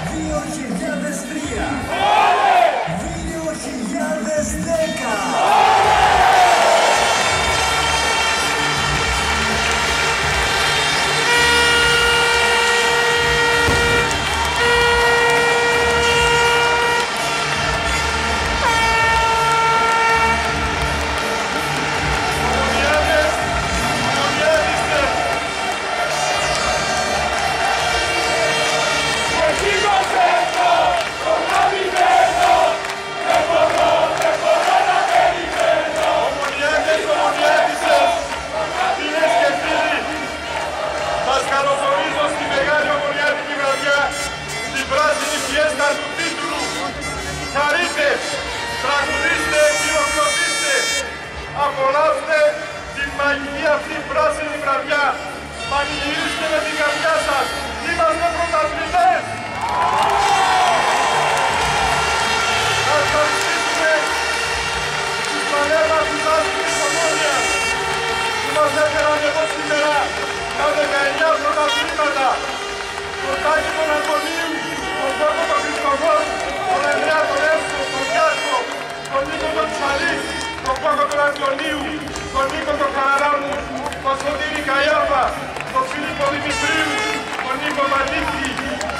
2003, 2010. Χαρείτε, τραγουδίστε, χειροκροτήστε, απολαύστε την μαγική αυτή πράσινη βραδιά. Πανηγυρίστε με την καρδιά σας, είμαστε πρωταθλητές. Να ευχαριστήσουμε τους πανέμαχους άσχημης Ομόνοιας που μας έφεραν εδώ σήμερα τα 19 πρωταθλήματα. Τον Τάκη τον Αντωνίου, τον Κόκο τον Χριστοφόρου, τον Ανδρέα τον Εύσο, τον Γιάκο, τον Νίκο τον Τσαλή, τον Κόκο τον Αντωνίου, τον Νίκο τον Καραράμου, τον Σωτήρη Καϊάφα, τον Φίλιππο Δημητρίου, τον Νίκο Μανίκη,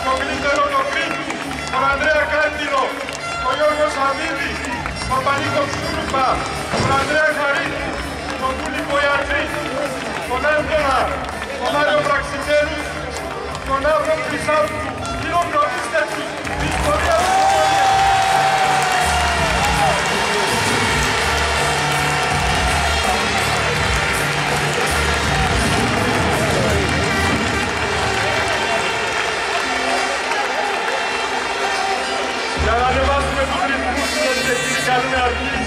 τον Γλύτερο τον Κρήτου, τον Ανδρέα Κάντινο, τον Γιώργο Σαββίδη, τον Πανίκο Σκούρπα, τον Ανδρέα Χαρίτη, τον Κούλικο Ιατρή, τον Έντονα, τον Μάριο Πραξιτέρου, τον Άβρο Χρυσάφου. Χειροκροτήστε τους, η ιστορία του Ομόνια. Για να ανεβάσουμε τους ρυθμούς και την καλούμε αρχή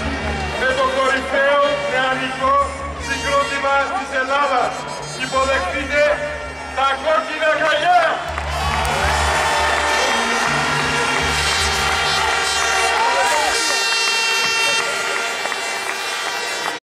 με το κορυφαίο νεανικό συγκρότημα της Ελλάδας. Υποδεχτείτε τα κόκκινα